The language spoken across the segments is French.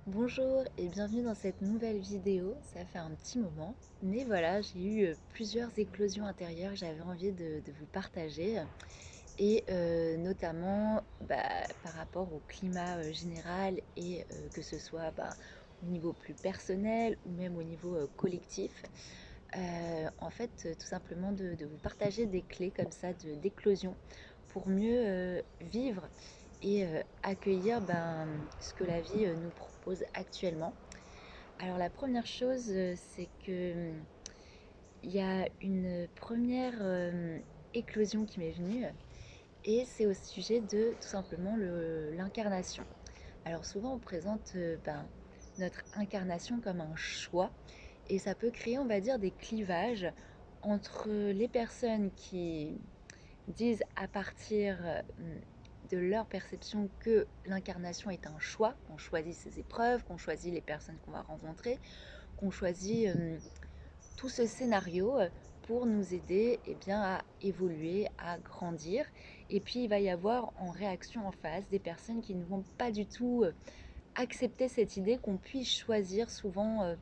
Bonjour et bienvenue dans cette nouvelle vidéo. Ça fait un petit moment, mais voilà, j'ai eu plusieurs éclosions intérieures que j'avais envie de vous partager. Et notamment par rapport au climat général et que ce soit au niveau plus personnel ou même au niveau collectif. En fait, tout simplement de vous partager des clés comme ça d'éclosion pour mieux vivre et accueillir ce que la vie nous propose actuellement. Alors la première chose, c'est que il y a une première éclosion qui m'est venue et c'est au sujet de tout simplement l'incarnation. Alors souvent on présente notre incarnation comme un choix et ça peut créer, on va dire, des clivages entre les personnes qui disent à partir de leur perception que l'incarnation est un choix, qu'on choisit ses épreuves, qu'on choisit les personnes qu'on va rencontrer, qu'on choisit tout ce scénario pour nous aider à évoluer, à grandir. Et puis il va y avoir en réaction en face des personnes qui ne vont pas du tout accepter cette idée qu'on puisse choisir. Souvent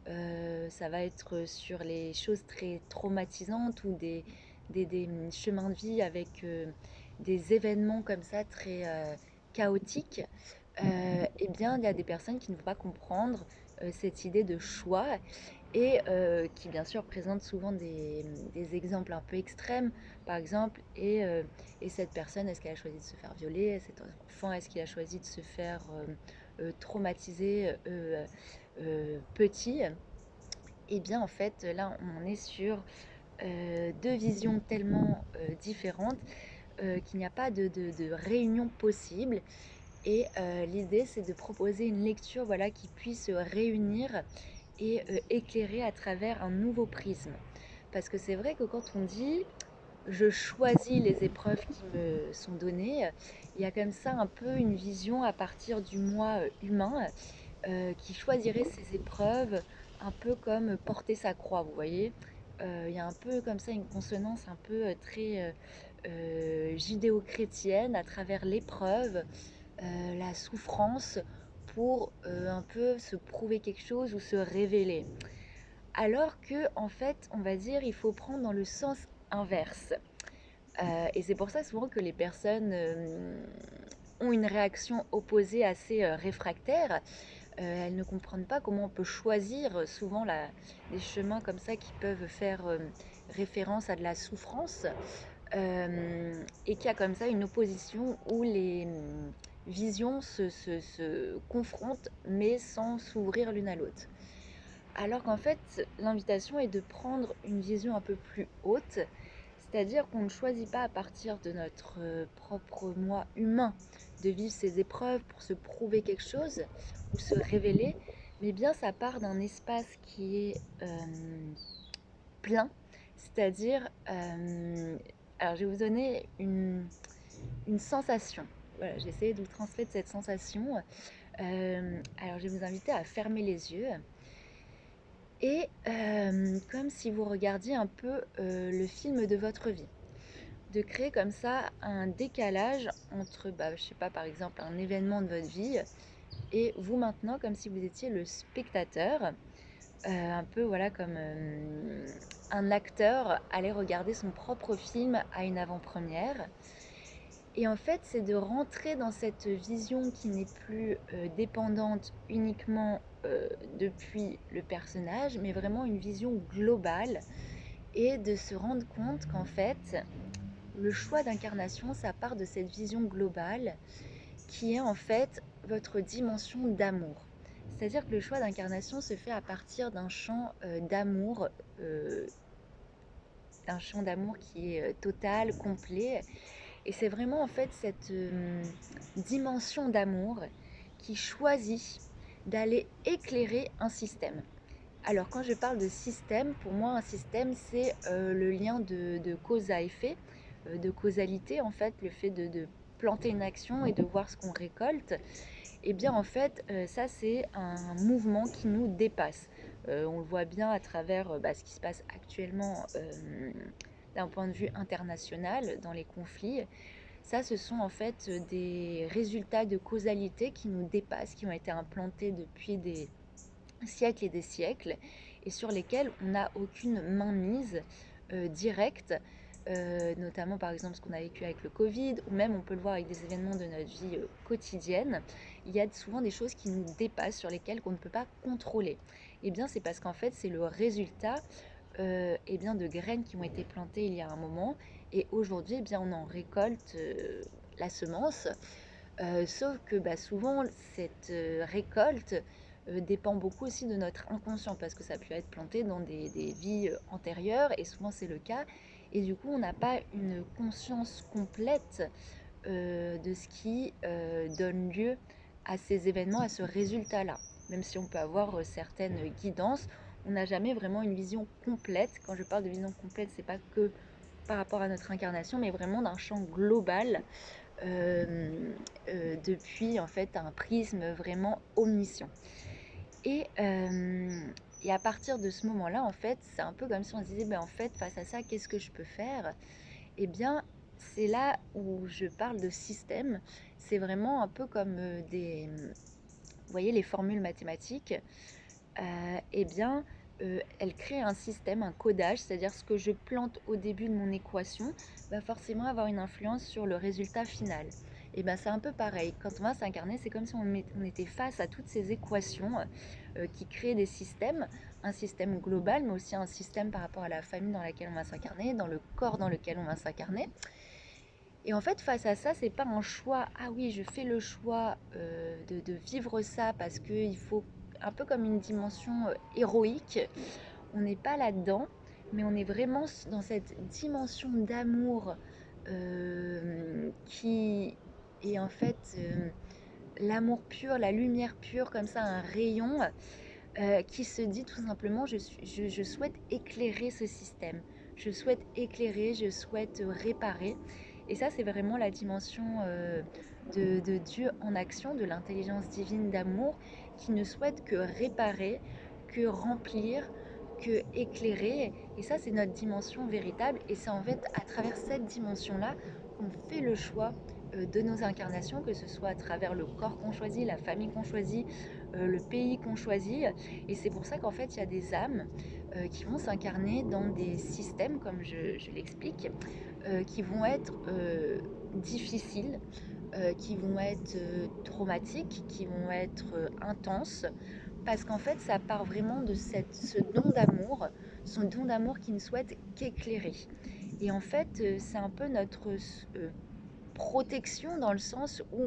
ça va être sur les choses très traumatisantes ou des chemins de vie avec des événements comme ça très chaotiques. Il y a des personnes qui ne vont pas comprendre cette idée de choix et qui bien sûr présentent souvent des exemples un peu extrêmes, par exemple, et cette personne, est-ce qu'elle a choisi de se faire violer? Cet enfant, est-ce qu'il a choisi de se faire traumatiser petit? Et bien en fait, là, on est sur deux visions tellement différentes qu'il n'y a pas de réunion possible. Et l'idée, c'est de proposer une lecture voilà, qui puisse réunir et éclairer à travers un nouveau prisme. Parce que c'est vrai que quand on dit je choisis les épreuves qui me sont données, il y a comme ça un peu une vision à partir du moi humain qui choisirait ses épreuves un peu comme porter sa croix, vous voyez. Il y a un peu comme ça une consonance un peu très judéo-chrétienne à travers l'épreuve, la souffrance pour un peu se prouver quelque chose ou se révéler. Alors que, en fait, on va dire, il faut prendre dans le sens inverse. Et c'est pour ça souvent que les personnes ont une réaction opposée assez réfractaire. Elles ne comprennent pas comment on peut choisir souvent des chemins comme ça qui peuvent faire référence à de la souffrance et qu'il y a comme ça une opposition où les visions se confrontent mais sans s'ouvrir l'une à l'autre. Alors qu'en fait, l'invitation est de prendre une vision un peu plus haute, c'est-à-dire qu'on ne choisit pas à partir de notre propre moi humain de vivre ces épreuves pour se prouver quelque chose ou se révéler, mais bien ça part d'un espace qui est plein, c'est-à-dire, alors je vais vous donner une sensation. Voilà, j'ai essayé de vous transmettre cette sensation. Alors je vais vous inviter à fermer les yeux et comme si vous regardiez un peu le film de votre vie. De créer comme ça un décalage entre, je sais pas, par exemple, un événement de votre vie et vous maintenant, comme si vous étiez le spectateur, un peu voilà comme un acteur allait regarder son propre film à une avant-première. Et en fait, c'est de rentrer dans cette vision qui n'est plus dépendante uniquement depuis le personnage, mais vraiment une vision globale et de se rendre compte qu'en fait, le choix d'incarnation, ça part de cette vision globale qui est en fait votre dimension d'amour. C'est-à-dire que le choix d'incarnation se fait à partir euh, d'un champ d'amour qui est total, complet. Et c'est vraiment en fait cette dimension d'amour qui choisit d'aller éclairer un système. Alors quand je parle de système, pour moi un système c'est le lien de cause à effet, de causalité en fait, le fait de planter une action et de voir ce qu'on récolte. Et bien en fait ça c'est un mouvement qui nous dépasse. On le voit bien à travers ce qui se passe actuellement d'un point de vue international dans les conflits. Ça, ce sont en fait des résultats de causalité qui nous dépassent, qui ont été implantés depuis des siècles et des siècles, et sur lesquels on n'a aucune mainmise directe, notamment par exemple ce qu'on a vécu avec le Covid, ou même on peut le voir avec des événements de notre vie quotidienne. Il y a souvent des choses qui nous dépassent, sur lesquelles on ne peut pas contrôler. Et bien c'est parce qu'en fait c'est le résultat eh bien, de graines qui ont été plantées il y a un moment, et aujourd'hui eh bien, on en récolte la semence. Sauf que bah, souvent, cette récolte dépend beaucoup aussi de notre inconscient, parce que ça a pu être planté dans des vies antérieures, et souvent c'est le cas. Et du coup, on n'a pas une conscience complète de ce qui donne lieu à ces événements, à ce résultat-là. Même si on peut avoir certaines guidances, on n'a jamais vraiment une vision complète. Quand je parle de vision complète, c'est pas que par rapport à notre incarnation, mais vraiment d'un champ global depuis en fait un prisme vraiment omniscient. Et, et à partir de ce moment-là, en fait, c'est un peu comme si on se disait, ben, en fait, face à ça, qu'est-ce que je peux faire? Eh bien, c'est là où je parle de système. C'est vraiment un peu comme vous voyez, les formules mathématiques. Eh bien, elle crée un système, un codage, c'est-à-dire ce que je plante au début de mon équation va forcément avoir une influence sur le résultat final. Et bien c'est un peu pareil, quand on va s'incarner, c'est comme si on était face à toutes ces équations qui créent des systèmes, un système global, mais aussi un système par rapport à la famille dans laquelle on va s'incarner, dans le corps dans lequel on va s'incarner. Et en fait, face à ça, c'est pas un choix. Ah oui, je fais le choix de vivre ça parce qu'il faut un peu comme une dimension héroïque. On n'est pas là-dedans, mais on est vraiment dans cette dimension d'amour qui est en fait l'amour pur, la lumière pure, comme ça, un rayon qui se dit tout simplement je souhaite éclairer ce système. Je souhaite éclairer, je souhaite réparer. Et ça, c'est vraiment la dimension de Dieu en action, de l'intelligence divine d'amour, qui ne souhaite que réparer, que remplir, que éclairer. Et ça, c'est notre dimension véritable. Et c'est en fait à travers cette dimension-là qu'on fait le choix de nos incarnations, que ce soit à travers le corps qu'on choisit, la famille qu'on choisit, le pays qu'on choisit. Et c'est pour ça qu'en fait, il y a des âmes qui vont s'incarner dans des systèmes, comme je l'explique, qui vont être difficiles, qui vont être traumatiques, qui vont être intenses, parce qu'en fait, ça part vraiment de ce don d'amour, son don d'amour qui ne souhaite qu'éclairer. Et en fait, c'est un peu notre protection dans le sens où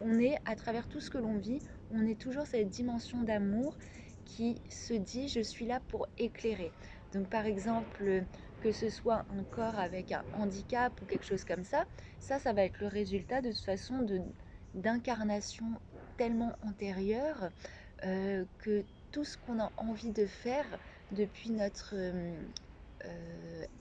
on est, à travers tout ce que l'on vit, on est toujours cette dimension d'amour qui se dit je suis là pour éclairer. Donc par exemple, que ce soit un corps avec un handicap ou quelque chose comme ça va être le résultat de toute façon d'incarnation tellement antérieure que tout ce qu'on a envie de faire depuis notre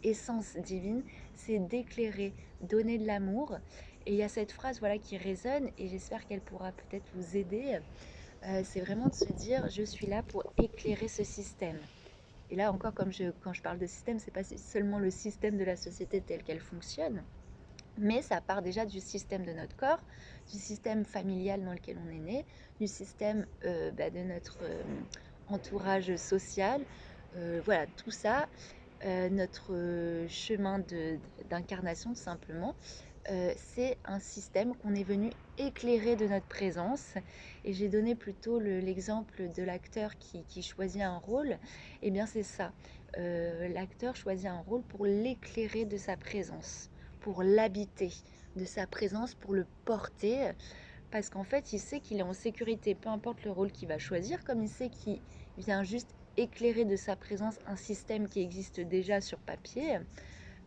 essence divine, c'est d'éclairer, donner de l'amour. Et il y a cette phrase voilà qui résonne et j'espère qu'elle pourra peut-être vous aider. C'est vraiment de se dire je suis là pour éclairer ce système. Et là encore, quand je parle de système, c'est pas seulement le système de la société tel qu'elle fonctionne, mais ça part déjà du système de notre corps, du système familial dans lequel on est né, du système de notre entourage social. Voilà, tout ça, notre chemin d'incarnation tout simplement, c'est un système qu'on est venu éclairer de notre présence. Et j'ai donné plutôt l'exemple de l'acteur qui choisit un rôle. Et bien c'est ça, l'acteur choisit un rôle pour l'éclairer de sa présence, pour l'habiter de sa présence, pour le porter, parce qu'en fait il sait qu'il est en sécurité, peu importe le rôle qu'il va choisir, comme il sait qu'il vient juste éclairer de sa présence un système qui existe déjà sur papier.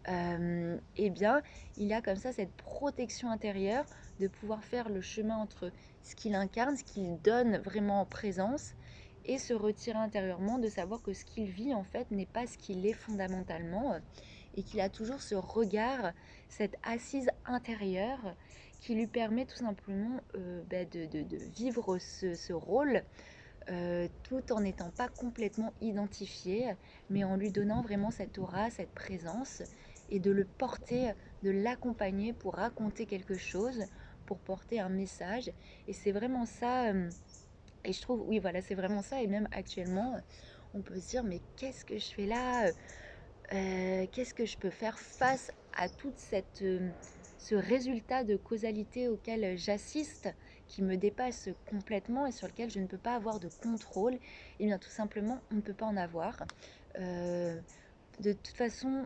Eh bien, il a comme ça cette protection intérieure de pouvoir faire le chemin entre ce qu'il incarne, ce qu'il donne vraiment en présence, et se retirer intérieurement de savoir que ce qu'il vit en fait n'est pas ce qu'il est fondamentalement, et qu'il a toujours ce regard, cette assise intérieure qui lui permet tout simplement de vivre ce rôle tout en n'étant pas complètement identifié, mais en lui donnant vraiment cette aura, cette présence, et de le porter, de l'accompagner pour raconter quelque chose, pour porter un message. Et c'est vraiment ça, et je trouve, oui, voilà, c'est vraiment ça. Et même actuellement, on peut se dire, mais qu'est-ce que je fais là? Qu'est-ce que je peux faire face à toute ce résultat de causalité auquel j'assiste, qui me dépasse complètement et sur lequel je ne peux pas avoir de contrôle? Eh bien, tout simplement, on ne peut pas en avoir. Euh, de toute façon,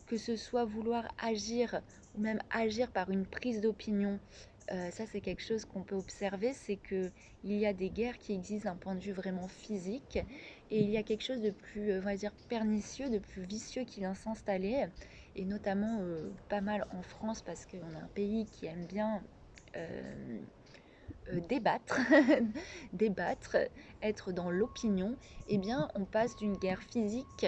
que ce soit vouloir agir ou même agir par une prise d'opinion, ça c'est quelque chose qu'on peut observer, c'est que il y a des guerres qui existent d'un point de vue vraiment physique et il y a quelque chose de plus, on va dire, pernicieux, de plus vicieux qui vient s'installer, et notamment pas mal en France parce qu'on a un pays qui aime bien euh, débattre, débattre, être dans l'opinion. Eh bien on passe d'une guerre physique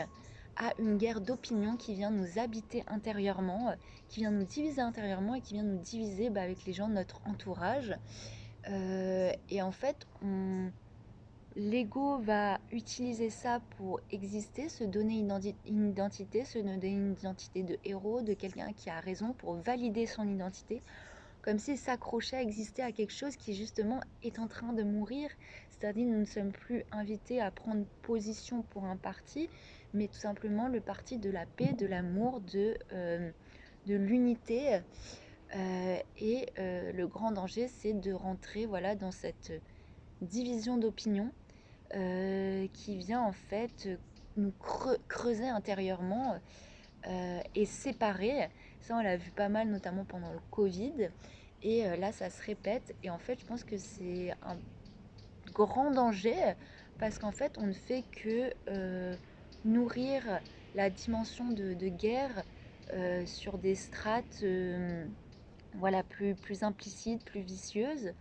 à une guerre d'opinion qui vient nous habiter intérieurement, qui vient nous diviser intérieurement et qui vient nous diviser avec les gens de notre entourage. Et en fait, l'ego va utiliser ça pour exister, se donner une identité, se donner une identité de héros, de quelqu'un qui a raison, pour valider son identité, comme s'il s'accrochait à exister à quelque chose qui justement est en train de mourir. C'est-à-dire nous ne sommes plus invités à prendre position pour un parti, mais tout simplement le parti de la paix, de l'amour, de l'unité. Le grand danger, c'est de rentrer, voilà, dans cette division d'opinion qui vient en fait nous creuser intérieurement et séparer. Ça, on l'a vu pas mal, notamment pendant le Covid. Et là, ça se répète. Et en fait, je pense que c'est un grand danger parce qu'en fait, on ne fait que nourrir la dimension de guerre sur des strates voilà, plus implicites, plus vicieuses.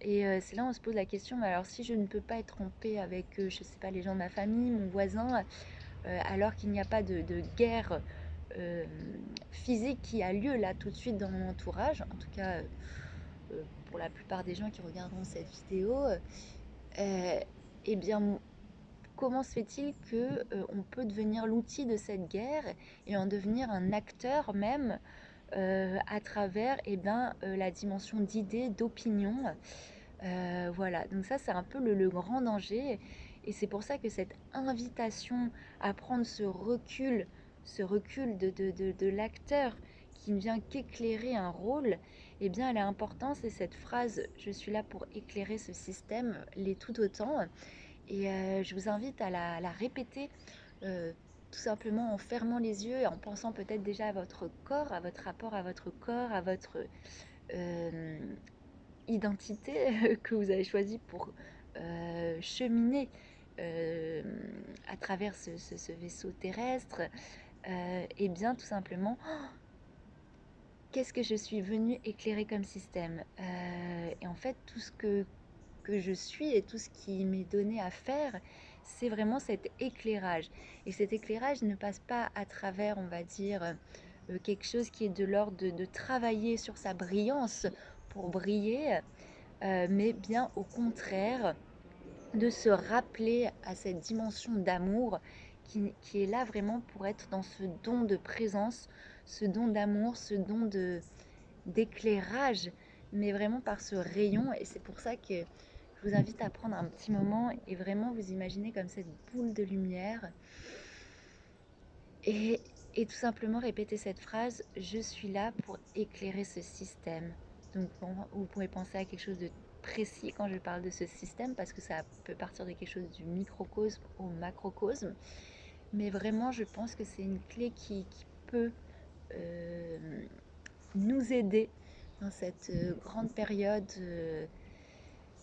Et c'est là où on se pose la question, mais alors si je ne peux pas être en paix avec, je sais pas, les gens de ma famille, mon voisin, alors qu'il n'y a pas de guerre euh, physique qui a lieu là tout de suite dans mon entourage, en tout cas pour la plupart des gens qui regarderont cette vidéo, eh bien comment se fait-il que on peut devenir l'outil de cette guerre et en devenir un acteur même à travers la dimension d'idées, d'opinion. Voilà, donc ça c'est un peu le grand danger, et c'est pour ça que cette invitation à prendre ce recul de l'acteur qui ne vient qu'éclairer un rôle, eh bien elle est importante. C'est cette phrase «Je suis là pour éclairer ce système» l'est tout autant, et je vous invite à la répéter, euh, tout simplement en fermant les yeux et en pensant peut-être déjà à votre corps, à votre rapport à votre corps, à votre euh, identité que vous avez choisie pour cheminer euh, à travers ce vaisseau terrestre. Et bien tout simplement, qu'est-ce que je suis venue éclairer comme système? Et en fait, tout ce que je suis et tout ce qui m'est donné à faire, c'est vraiment cet éclairage. Et cet éclairage ne passe pas à travers, on va dire, quelque chose qui est de l'ordre de travailler sur sa brillance pour briller, mais bien au contraire, de se rappeler à cette dimension d'amour qui est là vraiment pour être dans ce don de présence, ce don d'amour, ce don d'éclairage, mais vraiment par ce rayon. Et c'est pour ça que je vous invite à prendre un petit moment et vraiment vous imaginer comme cette boule de lumière et, et tout simplement répéter cette phrase: je suis là pour éclairer ce système. Donc bon, vous pourrez penser à quelque chose de précis quand je parle de ce système, parce que ça peut partir de quelque chose du microcosme au macrocosme, mais vraiment je pense que c'est une clé qui peut euh, nous aider dans cette grande période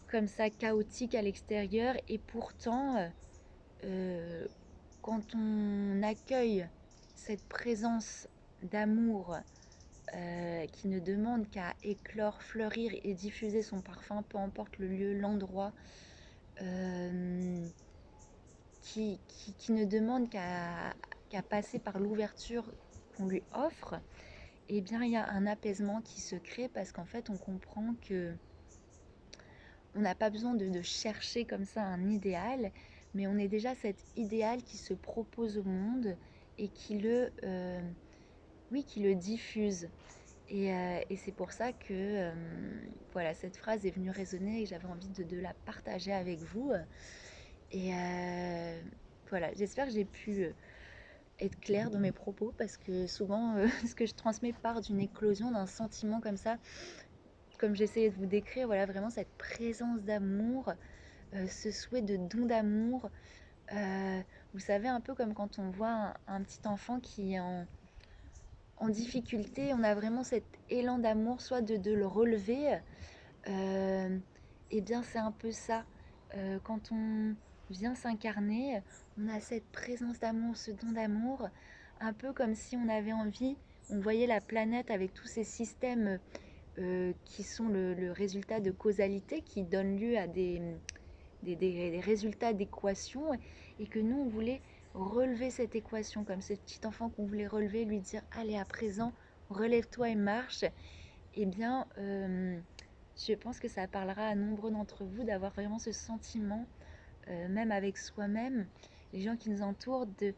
comme ça chaotique à l'extérieur. Et pourtant, euh, quand on accueille cette présence d'amour qui ne demande qu'à éclore, fleurir et diffuser son parfum, peu importe le lieu, l'endroit, euh, qui ne demande qu'à passer par l'ouverture qu'on lui offre, eh bien il y a un apaisement qui se crée, parce qu'en fait on comprend que on n'a pas besoin de chercher comme ça un idéal, mais on est déjà cet idéal qui se propose au monde et oui, qui le diffuse. Et c'est pour ça que voilà, cette phrase est venue résonner et j'avais envie de la partager avec vous. Et voilà, j'espère que j'ai pu être claire dans mes propos parce que souvent, ce que je transmets part d'une éclosion, d'un sentiment comme ça, comme j'essayais de vous décrire, voilà, vraiment cette présence d'amour, ce souhait de don d'amour. Euh, Vous savez, un peu comme quand on voit un petit enfant qui est en difficulté, on a vraiment cet élan d'amour, soit de le relever. Et bien, c'est un peu ça. Quand on vient s'incarner, on a cette présence d'amour, ce don d'amour, un peu comme si on avait envie, on voyait la planète avec tous ces systèmes qui sont le résultat de causalité, qui donnent lieu à des résultats d'équation, et que nous, on voulait relever cette équation, comme ce petit enfant qu'on voulait relever, lui dire, allez, à présent, relève-toi et marche. Eh bien, je pense que ça parlera à nombreux d'entre vous d'avoir vraiment ce sentiment, même avec soi-même, les gens qui nous entourent, de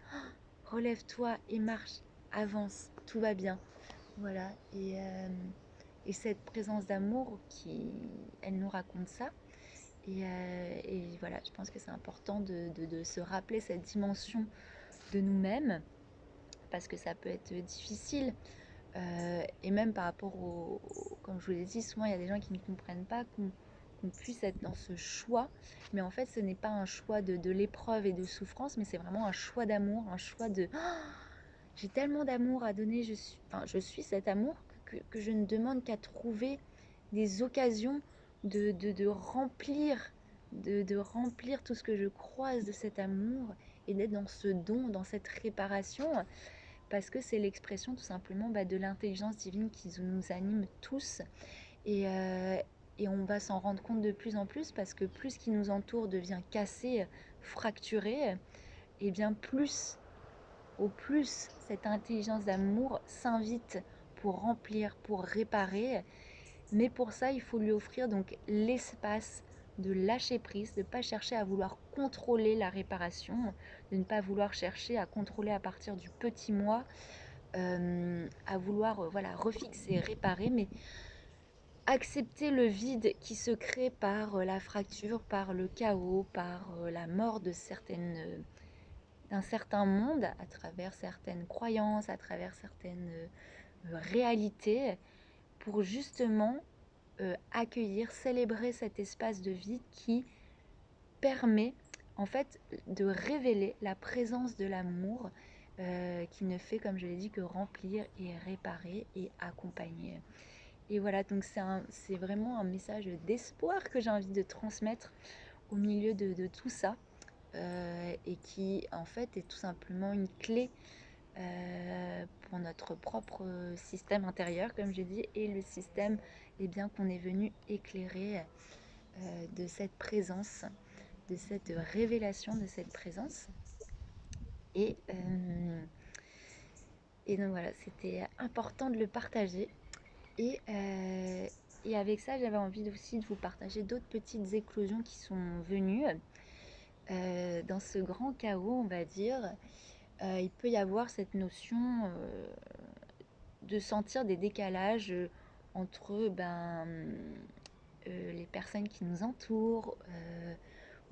relève-toi et marche, avance, tout va bien. Voilà, et cette présence d'amour, elle nous raconte ça. Et voilà, je pense que c'est important de se rappeler cette dimension de nous-mêmes, parce que ça peut être difficile. Et même par rapport comme je vous l'ai dit, souvent il y a des gens qui ne comprennent pas qu'on puisse être dans ce choix, mais en fait ce n'est pas un choix de l'épreuve et de souffrance, mais c'est vraiment un choix d'amour, un choix de j'ai tellement d'amour à donner, je suis cet amour que je ne demande qu'à trouver des occasions de remplir, de remplir tout ce que je croise de cet amour et d'être dans ce don, dans cette réparation, parce que c'est l'expression tout simplement de l'intelligence divine qui nous anime tous. Et, euh, et on va s'en rendre compte de plus en plus, parce que plus ce qui nous entoure devient cassé, fracturé, et bien plus cette intelligence d'amour s'invite pour remplir, pour réparer. Mais pour ça, il faut lui offrir donc l'espace de lâcher prise, de ne pas chercher à vouloir contrôler la réparation, de ne pas vouloir chercher à contrôler à partir du petit moi, à vouloir voilà, refixer, réparer, mais accepter le vide qui se crée par la fracture, par le chaos, par la mort d'un certain monde, à travers certaines croyances, à travers certaines réalités, pour justement accueillir, célébrer cet espace de vide qui permet en fait de révéler la présence de l'amour, qui ne fait, comme je l'ai dit, que remplir et réparer et accompagner. Et voilà, donc c'est vraiment un message d'espoir que j'ai envie de transmettre au milieu de tout ça, et qui en fait est tout simplement une clé pour notre propre système intérieur, comme j'ai dit, et le système bien, qu'on est venu éclairer de cette présence, de cette révélation de cette présence. Et, euh, et donc voilà, c'était important de le partager. Et, euh, et avec ça, j'avais envie aussi de vous partager d'autres petites éclosions qui sont venues. Dans ce grand chaos, on va dire, il peut y avoir cette notion de sentir des décalages entre les personnes qui nous entourent,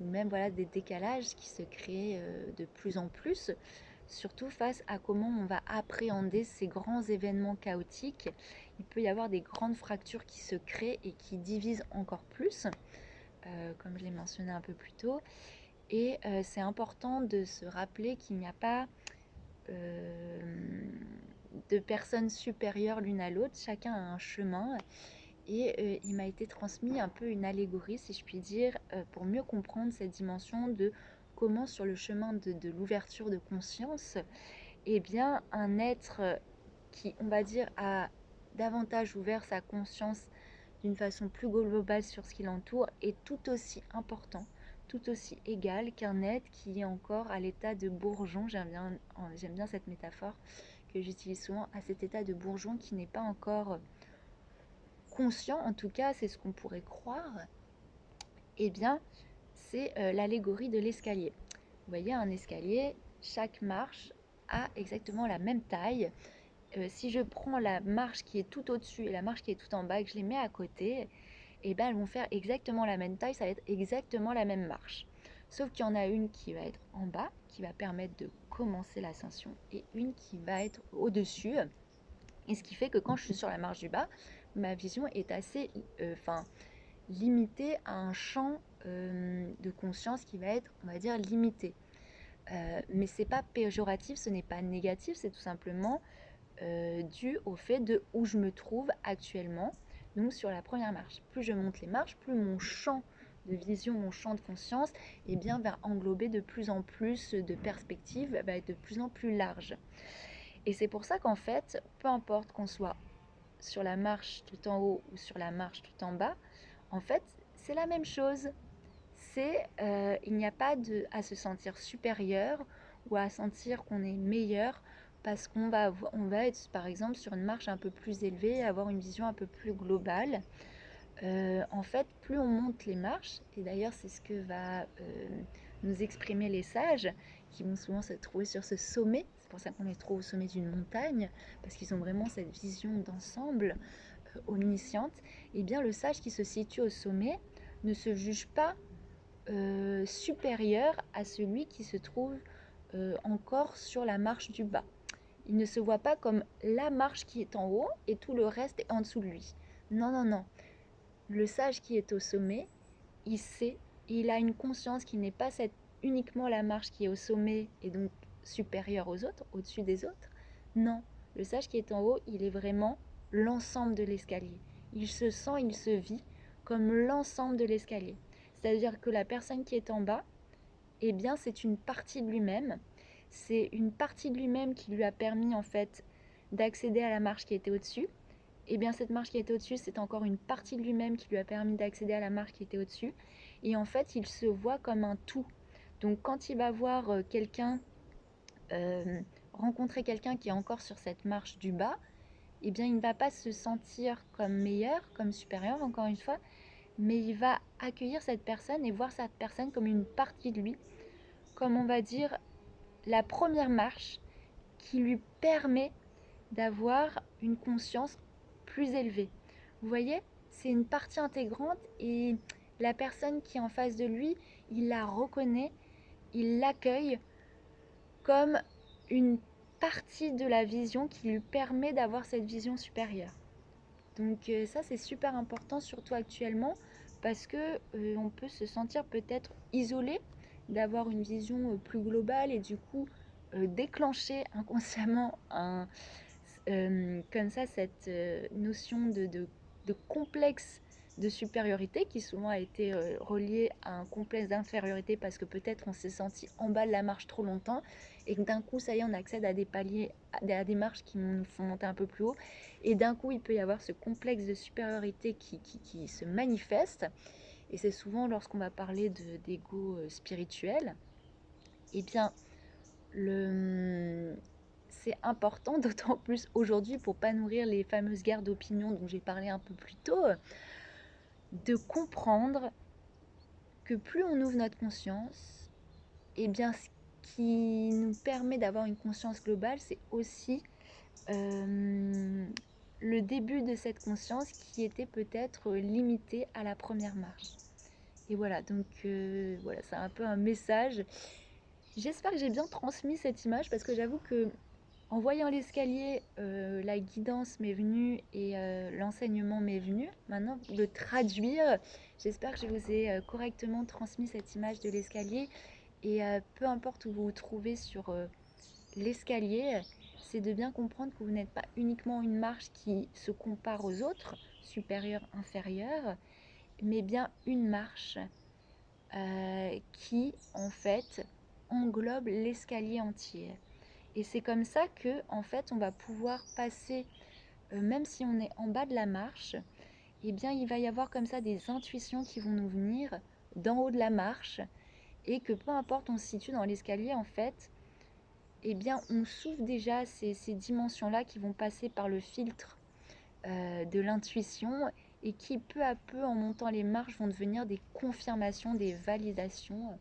ou même voilà, des décalages qui se créent de plus en plus, surtout face à comment on va appréhender ces grands événements chaotiques. Il peut y avoir des grandes fractures qui se créent et qui divisent encore plus, comme je l'ai mentionné un peu plus tôt. Et c'est important de se rappeler qu'il n'y a pas de personnes supérieures l'une à l'autre, chacun a un chemin. Et il m'a été transmis un peu une allégorie, si je puis dire, pour mieux comprendre cette dimension de comment, sur le chemin de l'ouverture de conscience, eh bien, un être qui, on va dire, a davantage ouvert sa conscience d'une façon plus globale sur ce qui l'entoure est tout aussi important, tout aussi égal qu'un être qui est encore à l'état de bourgeon. J'aime bien cette métaphore que j'utilise souvent, à cet état de bourgeon qui n'est pas encore conscient, en tout cas c'est ce qu'on pourrait croire. Eh bien, c'est l'allégorie de l'escalier. Vous voyez un escalier, chaque marche a exactement la même taille, si je prends la marche qui est tout au-dessus et la marche qui est tout en bas et que je les mets à côté, et ben elles vont faire exactement la même taille, ça va être exactement la même marche. Sauf qu'il y en a une qui va être en bas, qui va permettre de commencer l'ascension, et une qui va être au-dessus. Et ce qui fait que quand je suis sur la marche du bas, ma vision est assez limitée à un champ de conscience qui va être, on va dire, limité. Mais c'est pas péjoratif, ce n'est pas négatif, c'est tout simplement dû au fait de où je me trouve actuellement, donc sur la première marche. Plus je monte les marches, plus mon champ de vision, mon champ de conscience, eh bien, va englober de plus en plus de perspectives, va être de plus en plus large. Et c'est pour ça qu'en fait, peu importe qu'on soit sur la marche tout en haut ou sur la marche tout en bas, en fait, c'est la même chose. Il n'y a pas à se sentir supérieur ou à sentir qu'on est meilleur parce on va être par exemple sur une marche un peu plus élevée, avoir une vision un peu plus globale. En fait, plus on monte les marches, et d'ailleurs c'est ce que va nous exprimer les sages, qui vont souvent se trouver sur ce sommet, c'est pour ça qu'on les trouve au sommet d'une montagne, parce qu'ils ont vraiment cette vision d'ensemble omnisciente, et bien le sage qui se situe au sommet ne se juge pas supérieur à celui qui se trouve encore sur la marche du bas. Il ne se voit pas comme la marche qui est en haut et tout le reste est en dessous de lui. Non, non, non. Le sage qui est au sommet, il sait, il a une conscience qui n'est pas uniquement la marche qui est au sommet et donc supérieure aux autres, au-dessus des autres. Non, le sage qui est en haut, il est vraiment l'ensemble de l'escalier. Il se sent, il se vit comme l'ensemble de l'escalier. C'est-à-dire que la personne qui est en bas, eh bien, c'est une partie de lui-même. C'est une partie de lui-même qui lui a permis en fait d'accéder à la marche qui était au-dessus. Et bien cette marche qui était au-dessus, c'est encore une partie de lui-même qui lui a permis d'accéder à la marche qui était au-dessus. Et en fait, il se voit comme un tout. Donc quand il va voir rencontrer quelqu'un qui est encore sur cette marche du bas, eh bien il ne va pas se sentir comme meilleur, comme supérieur, encore une fois, mais il va accueillir cette personne et voir cette personne comme une partie de lui, comme on va dire la première marche qui lui permet d'avoir une conscience plus élevée. Vous voyez, c'est une partie intégrante et la personne qui est en face de lui, il la reconnaît, il l'accueille comme une partie de la vision qui lui permet d'avoir cette vision supérieure. Donc ça c'est super important, surtout actuellement, parce que on peut se sentir peut-être isolé, d'avoir une vision plus globale et du coup déclencher inconsciemment comme ça cette notion de complexe de supériorité qui souvent a été relié à un complexe d'infériorité parce que peut-être on s'est senti en bas de la marche trop longtemps et que d'un coup ça y est on accède à des paliers, à des marches qui nous font monter un peu plus haut et d'un coup il peut y avoir ce complexe de supériorité qui se manifeste et c'est souvent lorsqu'on va parler d'ego spirituel, et bien c'est important, d'autant plus aujourd'hui pour pas nourrir les fameuses guerres d'opinion dont j'ai parlé un peu plus tôt, de comprendre que plus on ouvre notre conscience, et bien ce qui nous permet d'avoir une conscience globale, c'est aussi le début de cette conscience qui était peut-être limitée à la première marche. Et voilà, donc voilà, c'est un peu un message. J'espère que j'ai bien transmis cette image parce que j'avoue que en voyant l'escalier, la guidance m'est venue et l'enseignement m'est venu. Maintenant, le traduire, j'espère que je vous ai correctement transmis cette image de l'escalier. Et peu importe où vous vous trouvez sur l'escalier, c'est de bien comprendre que vous n'êtes pas uniquement une marche qui se compare aux autres, supérieure, inférieure, mais bien une marche qui, en fait, englobe l'escalier entier. Et c'est comme ça que, en fait, on va pouvoir passer, même si on est en bas de la marche, eh bien, il va y avoir comme ça des intuitions qui vont nous venir d'en haut de la marche, et que peu importe on se situe dans l'escalier, en fait, eh bien, on souffle déjà ces dimensions-là qui vont passer par le filtre de l'intuition et qui, peu à peu, en montant les marches, vont devenir des confirmations, des validations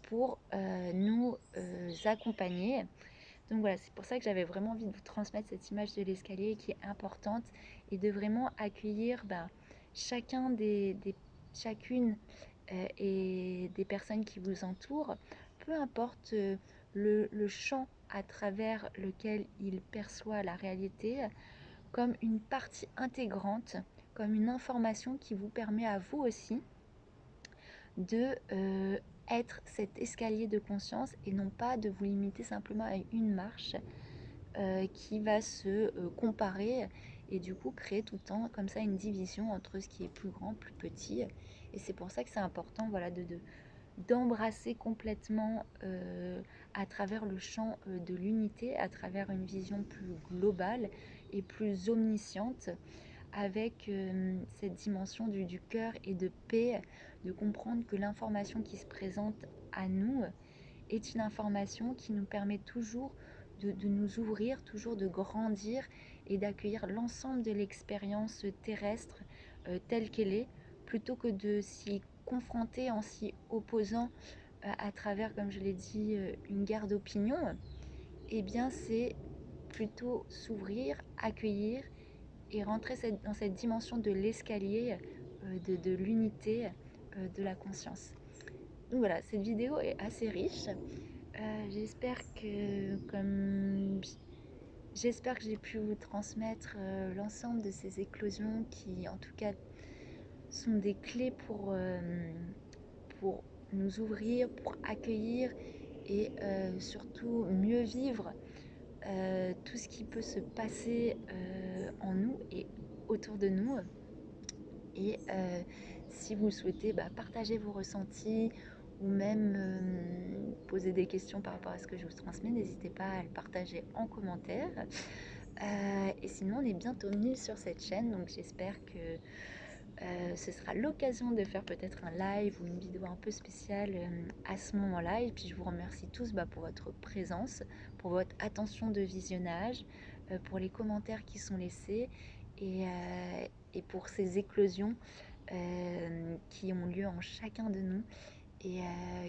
pour nous accompagner Donc voilà, c'est pour ça que j'avais vraiment envie de vous transmettre cette image de l'escalier qui est importante et de vraiment accueillir chacun chacune et des personnes qui vous entourent, peu importe le champ à travers lequel il perçoit la réalité, comme une partie intégrante, comme une information qui vous permet à vous aussi de être cet escalier de conscience et non pas de vous limiter simplement à une marche qui va se comparer et du coup créer tout le temps comme ça une division entre ce qui est plus grand, plus petit. Et c'est pour ça que c'est important voilà, d'embrasser complètement à travers le champ de l'unité, à travers une vision plus globale et plus omnisciente, avec cette dimension du cœur et de paix, de comprendre que l'information qui se présente à nous est une information qui nous permet toujours de nous ouvrir, toujours de grandir et d'accueillir l'ensemble de l'expérience terrestre telle qu'elle est, plutôt que de s'y confronter en s'y opposant à travers, comme je l'ai dit, une guerre d'opinion. Eh bien, c'est plutôt s'ouvrir, accueillir et rentrer dans cette dimension de l'escalier, de l'unité, de la conscience. Donc voilà, cette vidéo est assez riche. J'espère que j'espère que j'ai pu vous transmettre l'ensemble de ces éclosions qui en tout cas sont des clés pour nous ouvrir, pour accueillir et surtout mieux vivre tout ce qui peut se passer en nous et autour de nous. Et si vous le souhaitez, partagez vos ressentis ou même poser des questions par rapport à ce que je vous transmets, n'hésitez pas à le partager en commentaire. Et sinon, on est bientôt 1000 sur cette chaîne, donc j'espère que ce sera l'occasion de faire peut-être un live ou une vidéo un peu spéciale à ce moment-là. Et puis je vous remercie tous pour votre présence, pour votre attention de visionnage, pour les commentaires qui sont laissés et pour ces éclosions qui ont lieu en chacun de nous et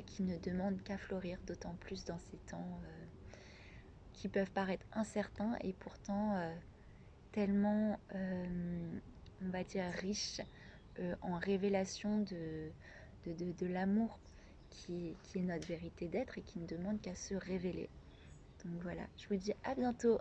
qui ne demandent qu'à fleurir, d'autant plus dans ces temps qui peuvent paraître incertains et pourtant tellement, on va dire, riches en révélation de l'amour qui est notre vérité d'être et qui ne demande qu'à se révéler. Donc voilà, je vous dis à bientôt